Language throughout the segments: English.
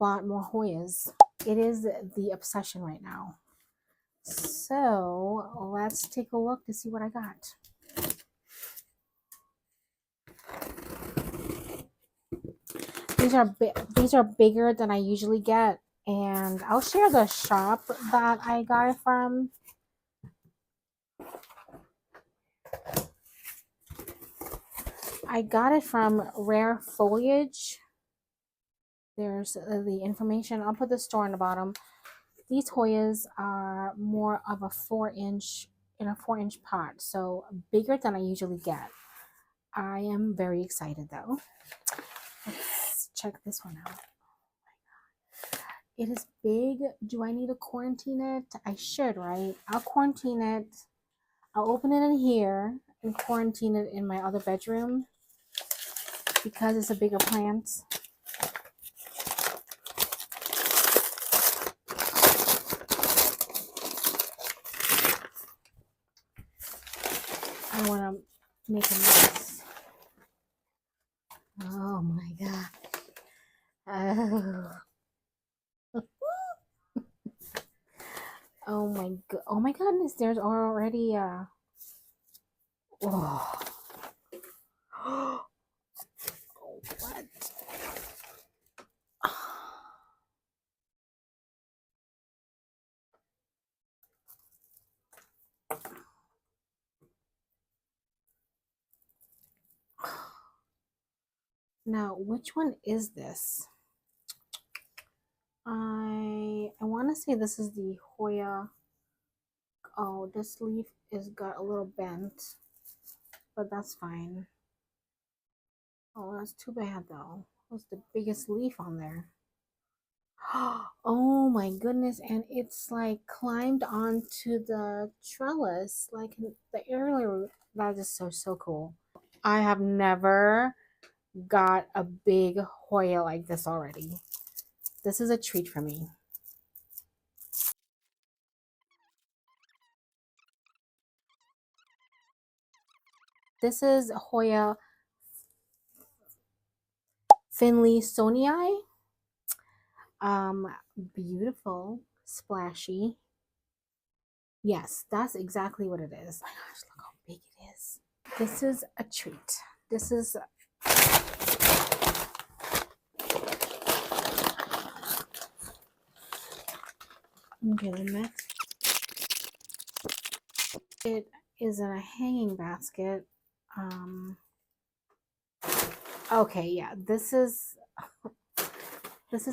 bought more Hoyas. It is the obsession right now. So let's take a look to see what I got. These are bigger than I usually get, and I'll share the shop that I got it from. I got it from Rare Foliage. There's the information. I'll put the store on the bottom. These Hoyas are more of a 4-inch in a 4-inch pot, so bigger than I usually get. I am very excited though. Let's check this one out. It is big. Do I need to quarantine it? I should, right? I'll quarantine it. I'll open it in here and quarantine it in my other bedroom because it's a bigger plant. I want to make a mess. Oh my god. Oh. Oh my goodness, there's already a oh. What? Now, which one is this? I want to say this is the Hoya. Oh, this leaf is got a little bent, but that's fine. Oh, that's too bad though. What's the biggest leaf on there? Oh my goodness, and it's like climbed onto the trellis like the earlier. That is so cool. I have never got a big Hoya like this already. This is a treat for me. This is Hoya Finlaysonii. Beautiful, splashy. Yes, that's exactly what it is. Oh my gosh, look how big it is. This is a treat. This is okay, the next it is in a hanging basket. Okay, yeah, this is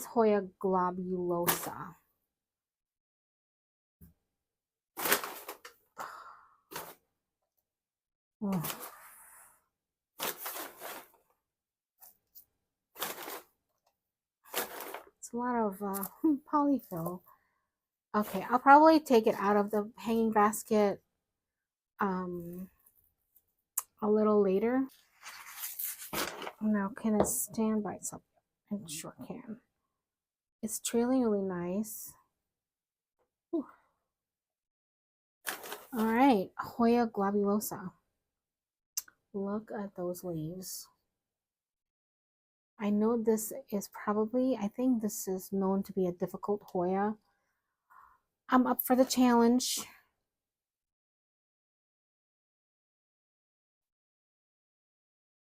Hoya globulosa. Oh. It's a lot of polyfill. Okay, I'll probably take it out of the hanging basket a little later. Now, can it stand by itself? It sure can. It's trailing really nice. Whew. All right, Hoya globulosa. Look at those leaves. I know this is probably, I think this is known to be a difficult Hoya. I'm up for the challenge.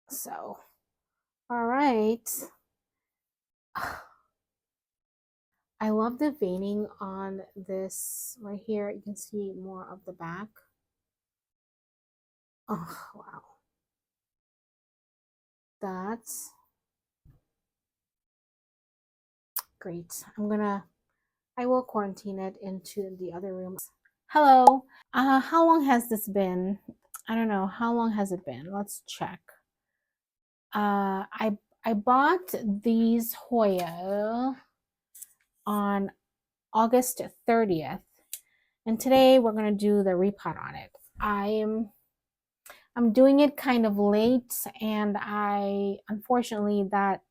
So, all right. I love the veining on this right here. You can see more of the back. Oh, wow. That's great. I will quarantine it into the other room. Hello. How long has this been? I don't know. How long has it been? Let's check. I bought these Hoya on August 30th. And today we're going to do the repot on it. I'm doing it kind of late, and unfortunately that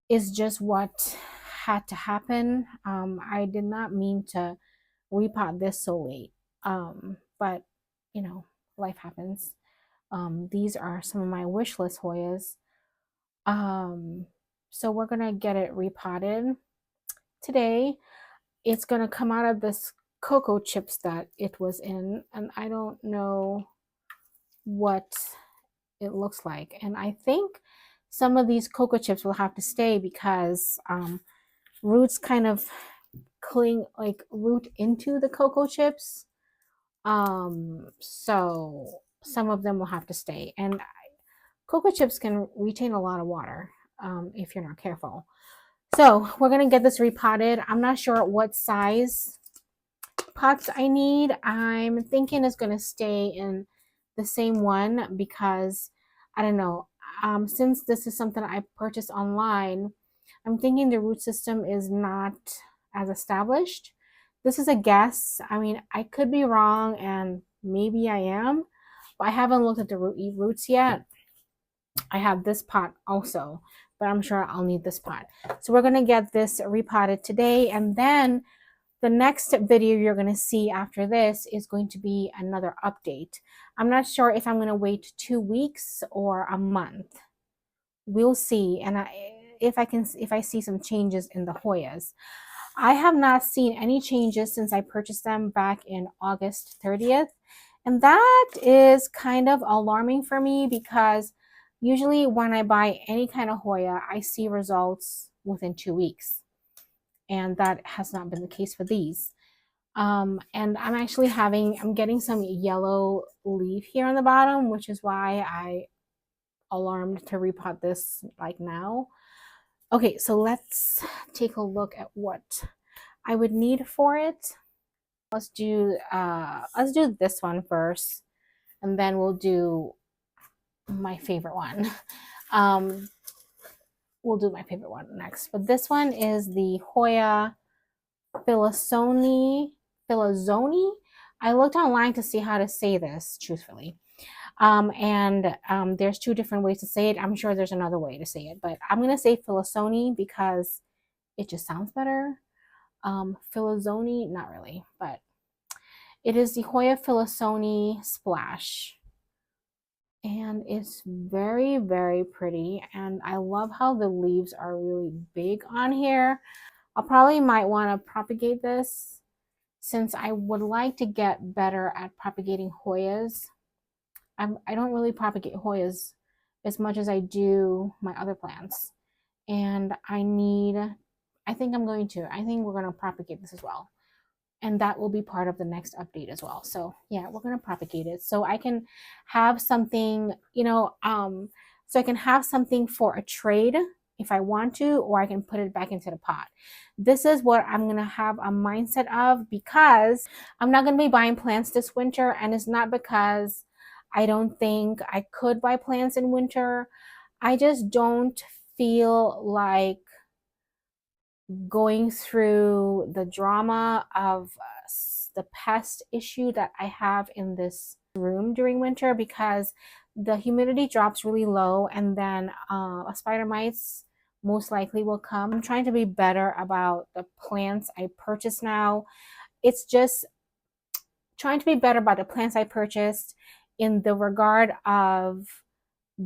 is just what had to happen. I did not mean to repot this so late. But you know, life happens. These are some of my wish list Hoyas. So we're gonna get it repotted. today. It's going to come out of this cocoa chips that it was in, and I don't know what it looks like. And I think some of these cocoa chips will have to stay because roots kind of cling, like root into the cocoa chips. So some of them will have to stay. And cocoa chips can retain a lot of water if you're not careful. So we're going to get this repotted. I'm not sure what size pots I need. I'm thinking it's going to stay in the same one because I don't know. Since this is something I purchased online, I'm thinking the root system is not as established. This is a guess. I mean, I could be wrong and maybe I am, but I haven't looked at the roots yet. I have this pot also, but I'm sure I'll need this pot. So we're going to get this repotted today, and then the next video you're going to see after this is going to be another update. I'm not sure if I'm going to wait 2 weeks or a month. We'll see. And if I see some changes in the Hoyas. I have not seen any changes since I purchased them back in August 30th. And that is kind of alarming for me because usually when I buy any kind of Hoya, I see results within 2 weeks. And that has not been the case for these. And I'm getting some yellow leaf here on the bottom, which is why I alarmed to repot this like now. Okay, so let's take a look at what I would need for it. Let's do this one first, and then we'll do my favorite one. We'll do my favorite one next. But this one is the Hoya Filazoni. I looked online to see how to say this, truthfully. There's 2 different ways to say it. I'm sure there's another way to say it, but I'm going to say Filazoni because it just sounds better. Filazoni, not really, but it is the Hoya Filazoni Splash. And it's very, very pretty. And I love how the leaves are really big on here. I probably might want to propagate this since I would like to get better at propagating Hoyas. I don't really propagate Hoyas as much as I do my other plants. And I think we're going to propagate this as well. And that will be part of the next update as well. So yeah, we're going to propagate it so I can have something, so I can have something for a trade if I want to, or I can put it back into the pot. This is what I'm going to have a mindset of because I'm not going to be buying plants this winter. And it's not because I don't think I could buy plants in winter. I just don't feel like going through the drama of the pest issue that I have in this room during winter because the humidity drops really low and then spider mites most likely will come. I'm trying to be better about the plants I purchase now. It's just trying to be better about the plants I purchased in the regard of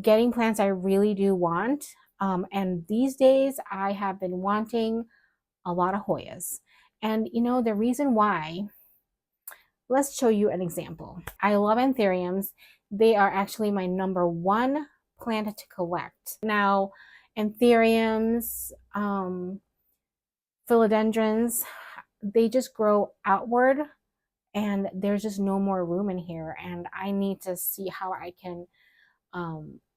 getting plants I really do want. And these days I have been wanting a lot of Hoyas. And the reason why, let's show you an example. I love anthuriums. They are actually my number 1 plant to collect. Now, anthuriums, philodendrons, they just grow outward and there's just no more room in here. And I need to see how I can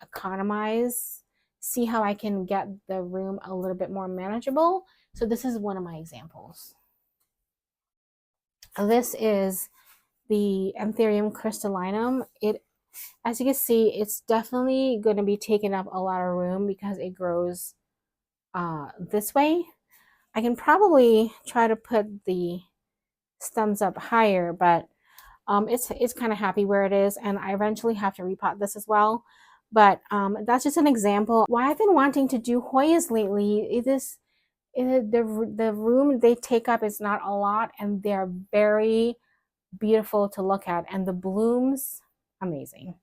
economize, see how I can get the room a little bit more manageable. So this is one of my examples. This is the Anthurium crystallinum. As you can see, it's definitely going to be taking up a lot of room because it grows this way. I can probably try to put the stems up higher, but it's kind of happy where it is, and I eventually have to repot this as well. But that's just an example. Why I've been wanting to do Hoyas lately is the room they take up is not a lot, and they're very beautiful to look at, and the blooms, amazing.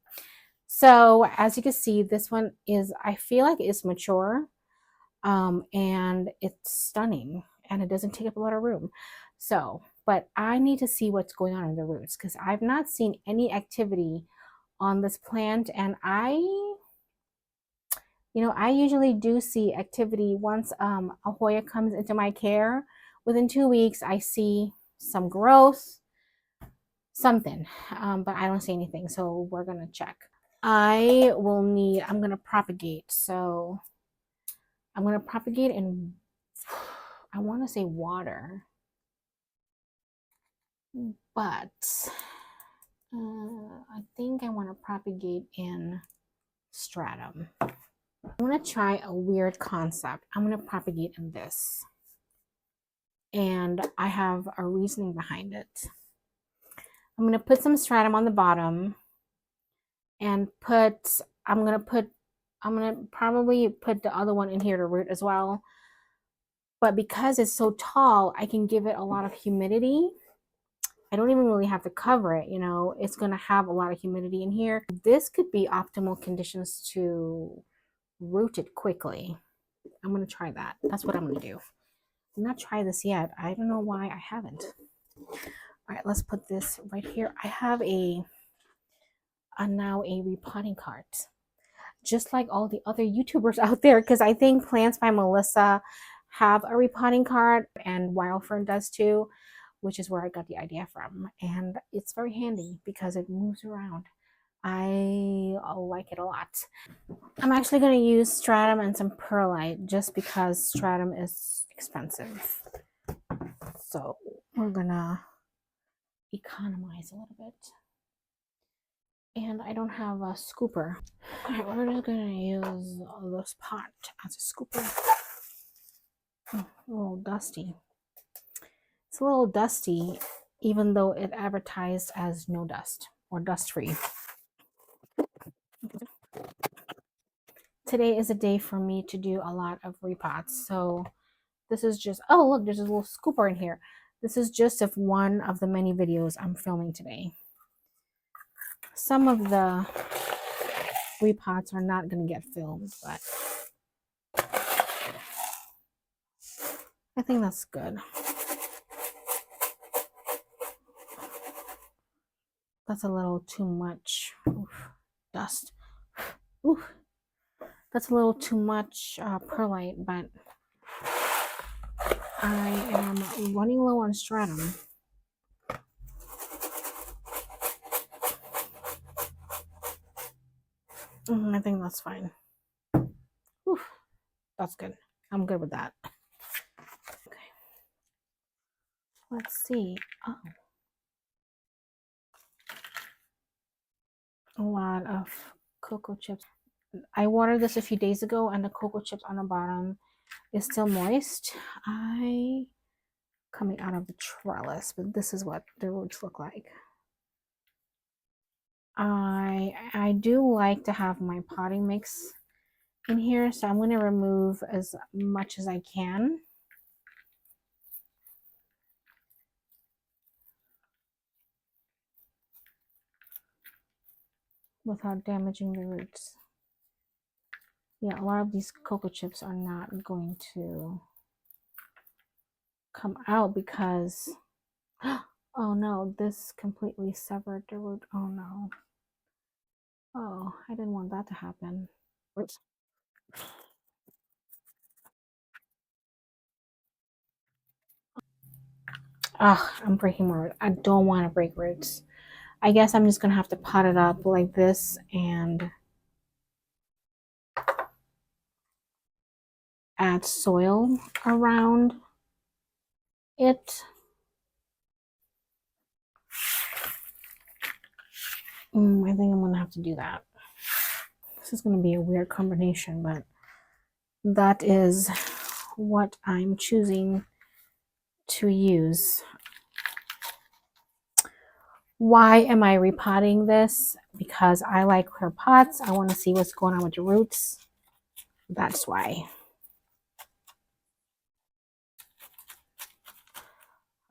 So as you can see, this one is, I feel like it's mature, and it's stunning. and it doesn't take up a lot of room. So, but I need to see what's going on in the roots because I've not seen any activity on this plant, and I usually do see activity once a Hoya comes into my care. Within 2 weeks, I see some growth, something, but I don't see anything. So we're gonna check. I'm gonna propagate. So I'm gonna propagate in, I want to say water, but I think I want to propagate in stratum. I'm going to try a weird concept. I'm going to propagate in this. And I have a reasoning behind it. I'm going to put some stratum on the bottom and I'm going to probably put the other one in here to root as well. But because it's so tall, I can give it a lot of humidity. I don't even really have to cover it, it's going to have a lot of humidity in here. This could be optimal conditions to root it quickly. I'm going to try that. That's what I'm going to do. I'm not trying this yet. I don't know why I haven't. All right, let's put this right here. I have now a repotting cart, just like all the other YouTubers out there, because I think Plants by Melissa have a repotting cart, and Wildfern does too, which is where I got the idea from. And it's very handy because it moves around. I like it a lot. I'm actually going to use stratum and some perlite just because stratum is expensive. So we're going to economize a little bit. And I don't have a scooper. All right, we're just going to use this pot as a scooper. Oh, a little dusty. It's a little dusty, even though it advertised as no dust or dust free. Today is a day for me to do a lot of repots. So this is just, oh look, there's a little scooper in here. This is just of one of the many videos I'm filming today. Some of the repots are not going to get filmed, but I think that's good. That's a little too much. Oof, dust. Oof. That's a little too much perlite, but I am running low on stratum. I think that's fine. Oof, that's good. I'm good with that. Okay. Let's see. Oh. A lot of cocoa chips. I watered this a few days ago and the cocoa chips on the bottom is still moist. Coming out of the trellis, but this is what the roots look like. I do like to have my potting mix in here, so I'm going to remove as much as I can. Without damaging the roots. Yeah, a lot of these cocoa chips are not going to come out because, oh no, this completely severed the root. Oh no. Oh, I didn't want that to happen. Oops. I'm breaking my root. I don't want to break roots. I guess I'm just going to have to pot it up like this and add soil around it. I think I'm going to have to do that. This is going to be a weird combination, but that is what I'm choosing to use. Why am I repotting this? Because I like clear pots. I want to see what's going on with the roots. That's why.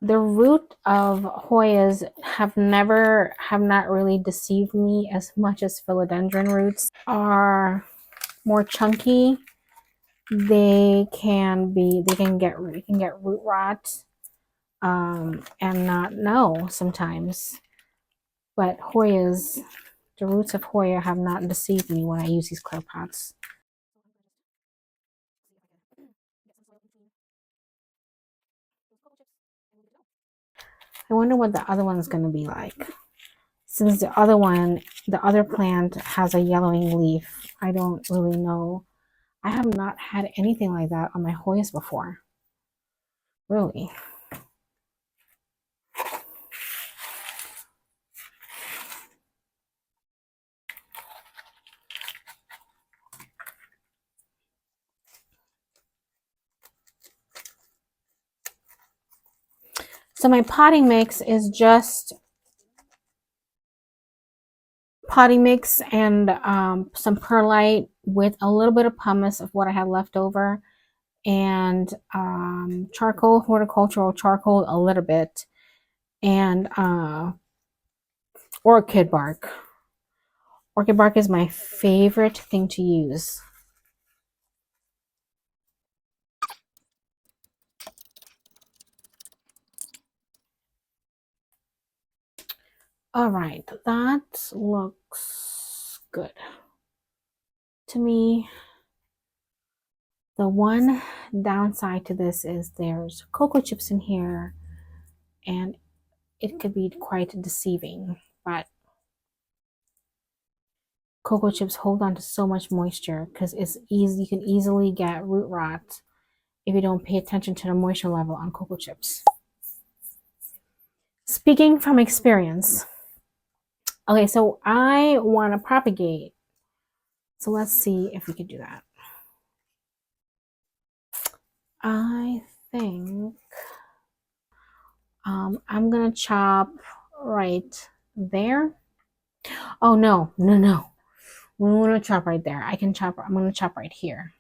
The root of Hoyas have not really deceived me as much as philodendron roots are more chunky they can get root rot and not know sometimes. But Hoyas, the roots of Hoya have not deceived me when I use these clay pots. I wonder what the other one's going to be like. Since the other plant has a yellowing leaf, I don't really know. I have not had anything like that on my Hoyas before. Really. So my potting mix is just potting mix and some perlite with a little bit of pumice of what I have left over, and charcoal, horticultural charcoal, a little bit, and orchid bark. Orchid bark is my favorite thing to use. All right, that looks good to me. The one downside to this is there's cocoa chips in here, and it could be quite deceiving, but cocoa chips hold on to so much moisture because it's easy. You can easily get root rot if you don't pay attention to the moisture level on cocoa chips. Speaking from experience. Okay, so I want to propagate. So let's see if we could do that. I think I'm gonna chop right there. Oh no. We want to chop right there. I'm gonna chop right here.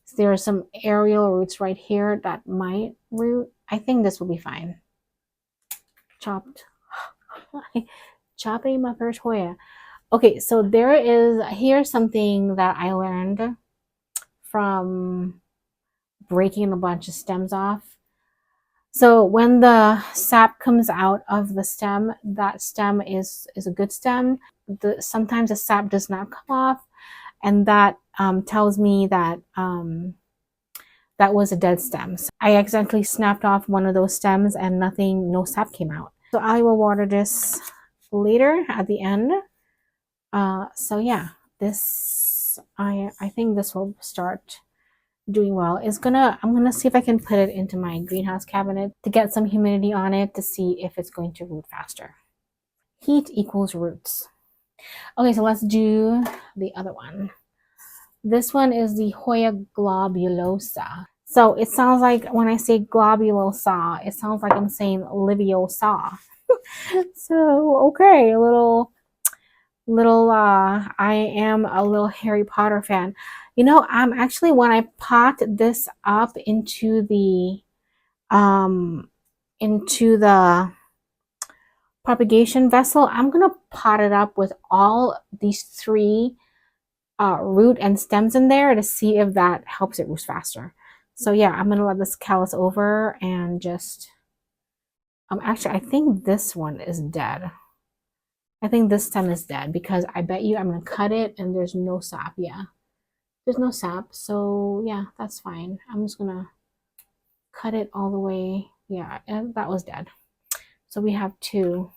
So there are some aerial roots right here that might root. I think this will be fine. Chopped. Chopping my first Hoya. Okay, so here's something that I learned from breaking a bunch of stems off. So when the sap comes out of the stem, that stem is a good stem. Sometimes the sap does not come off, and that tells me that that was a dead stem. So I accidentally snapped off one of those stems and no sap came out. So I will water this later at the end. So yeah, I think this will start doing well. I'm gonna see if I can put it into my greenhouse cabinet to get some humidity on it to see if it's going to root faster. Heat equals roots. Okay, so let's do the other one. This one is the Hoya globulosa. So it sounds like when I say globulosa, it sounds like I'm saying Liviosa. So okay, I am a little Harry Potter fan. You know, I'm actually, when I pot this up um into the propagation vessel, I'm gonna pot it up with all these three root and stems in there to see if that helps it root faster. So yeah, I'm gonna let this callus over and just actually I think this one is dead. I think this stem is dead because I bet you I'm gonna cut it and there's no sap. Yeah, there's no sap, so yeah, that's fine. I'm just gonna cut it all the way. Yeah, and that was dead. So we have two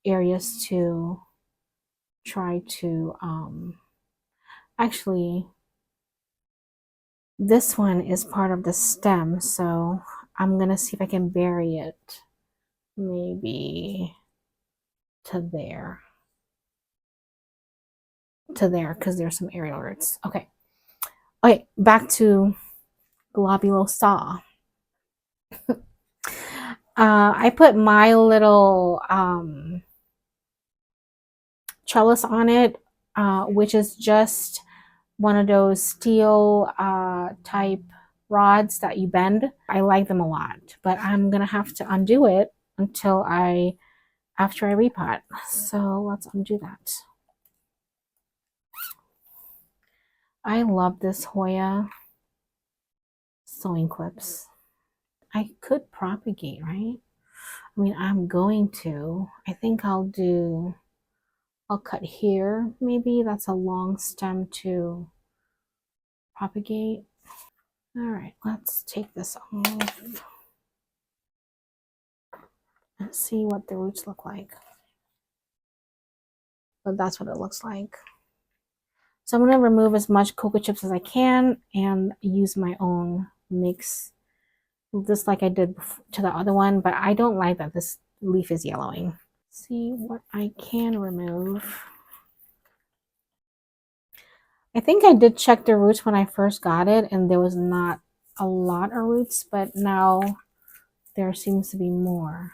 areas to try to actually, this one is part of the stem, so I'm gonna see if I can bury it maybe to there because there's some aerial roots. Okay, back to globulosa. I put my little trellis on it, which is just one of those steel type rods that you bend. I like them a lot, but I'm gonna have to undo it after I repot. So let's undo that. I love this Hoya sewing clips. I could propagate, right? I mean, I'm going to. I think I'll cut here, maybe. That's a long stem to propagate. All right, let's take this off. Let's see what the roots look like. But that's what it looks like. So I'm going to remove as much cocoa chips as I can and use my own mix, just like I did to the other one. But I don't like that this leaf is yellowing. See what I can remove. I think I did check the roots when I first got it, and there was not a lot of roots, but now there seems to be more.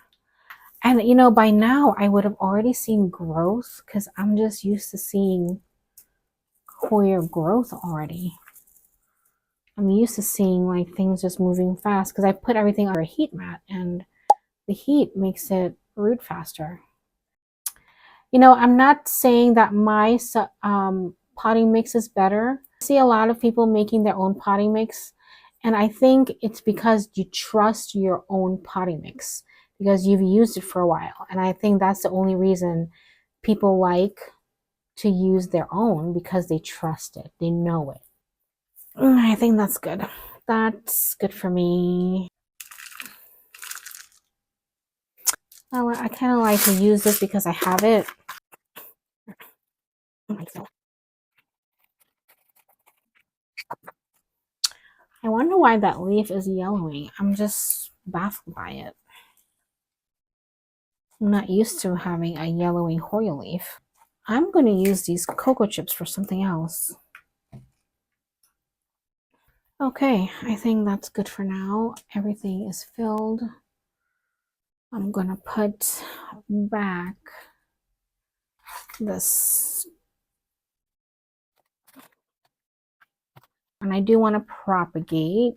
And you know, by now I would have already seen growth because I'm just used to seeing Hoya growth already. I'm used to seeing like things just moving fast because I put everything under a heat mat and the heat makes it root faster. You know, I'm not saying that my potting mix is better. I see a lot of people making their own potting mix, and I think it's because you trust your own potting mix because you've used it for a while. And I think that's the only reason people like to use their own, because they trust it, they know it. I think that's good. That's good for me. I kind of like to use this because I have it. I wonder why that leaf is yellowing. I'm just baffled by it. I'm not used to having a yellowing Hoya leaf. I'm going to use these cocoa chips for something else. Okay, I think that's good for now. Everything is filled. I'm going to put back this. And I do want to propagate.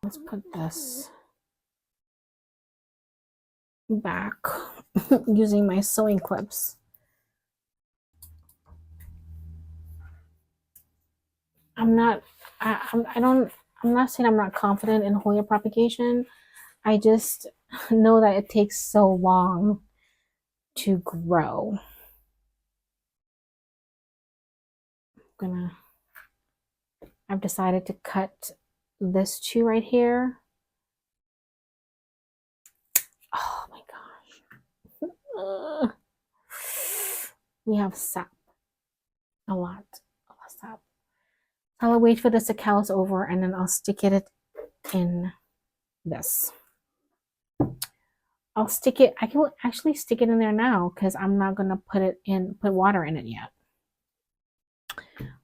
Let's put this back using my sewing clips. I'm not saying I'm not confident in Hoya propagation. I just know that it takes so long to grow. I've decided to cut this two right here. Oh my gosh. We have sap. A lot of sap. I'll wait for this to callus over and then I'll stick it in this. I can actually stick it in there now because I'm not gonna put water in it yet.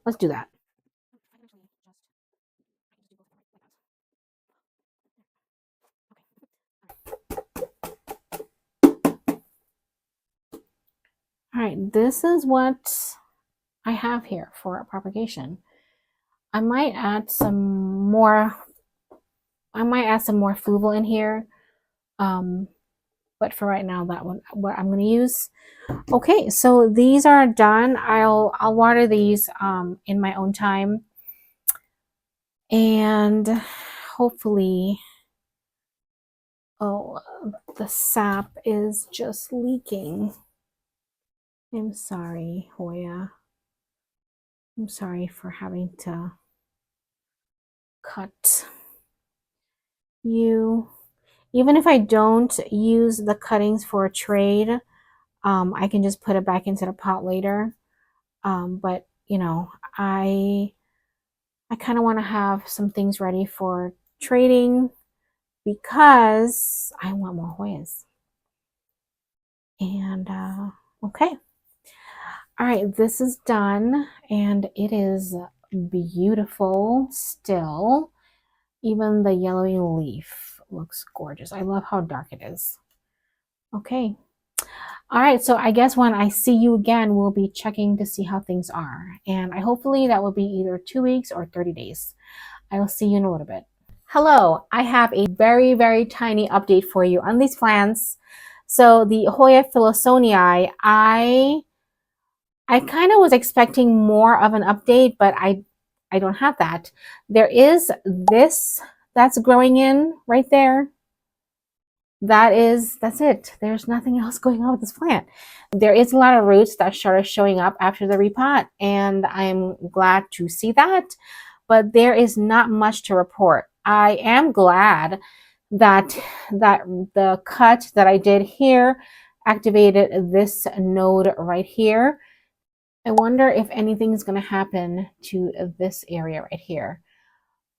Let's do that. All right, this is what I have here for propagation. I might add some more fluval in here. But for right now, that one, what I'm going to use. Okay, so these are done. I'll water these in my own time, and hopefully, oh, the sap is just leaking. I'm sorry, Hoya. I'm sorry for having to cut you. Even if I don't use the cuttings for a trade, I can just put it back into the pot later. But you know, I kind of want to have some things ready for trading because I want more Hoyas. And okay. All right, this is done and it is beautiful still. Even the yellowy leaf looks gorgeous. I love how dark it is. Okay. All right, so I guess when I see you again, we'll be checking to see how things are. And hopefully that will be either 2 weeks or 30 days. I will see you in a little bit. Hello, I have a very, very tiny update for you on these plants. So the Hoya philosonii, I kind of was expecting more of an update, but I I don't have that. There is this that's growing in right there. That's it. There's nothing else going on with this plant. There is a lot of roots that started showing up after the repot, and I'm glad to see that, but there is not much to report. I am glad that the cut that I did here activated this node right here. I wonder if anything's going to happen to this area right here.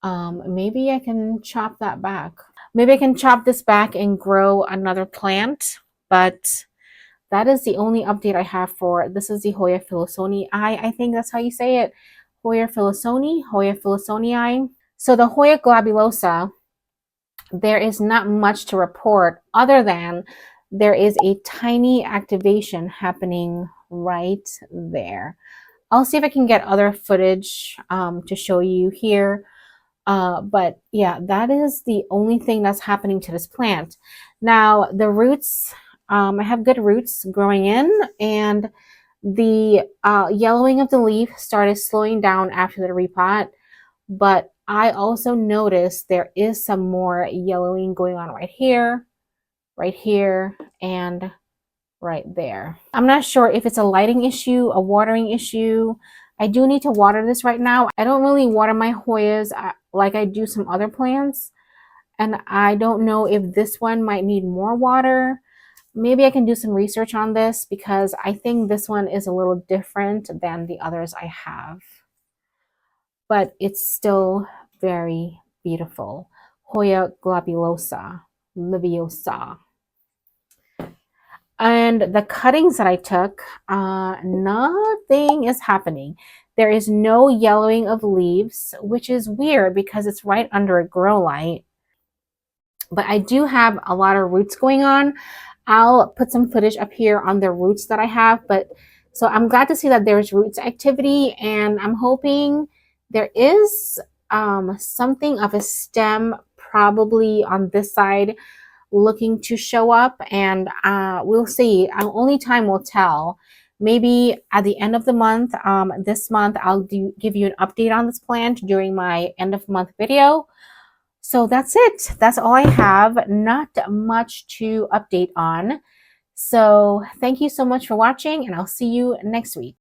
Maybe I can chop that back. Maybe I can chop this back and grow another plant, but that is the only update I have for this. Is the Hoya philosonii. I think that's how you say it. Hoya philosonii. So the Hoya globulosa, there is not much to report other than there is a tiny activation happening right there. I'll see if I can get other footage to show you here. But yeah, that is the only thing that's happening to this plant. Now, the roots, I have good roots growing in, and the yellowing of the leaf started slowing down after the repot. But I also noticed there is some more yellowing going on right here, and right there. I'm not sure if it's a lighting issue, a watering issue. I do need to water this right now. I don't really water my Hoyas like I do some other plants. And I don't know if this one might need more water. Maybe I can do some research on this because I think this one is a little different than the others I have. But it's still very beautiful. Hoya globulosa, liviosa. And the cuttings that I took, nothing is happening. There is no yellowing of leaves, which is weird because it's right under a grow light. But I do have a lot of roots going on. I'll put some footage up here on the roots that I have. But so I'm glad to see that there's roots activity, and I'm hoping there is something of a stem probably on this side looking to show up, and we'll see. Only time will tell. Maybe at the end of the month, this month, I'll give you an update on this plant during my end of month video. So that's it. That's all I have. Not much to update on. So thank you so much for watching, and I'll see you next week.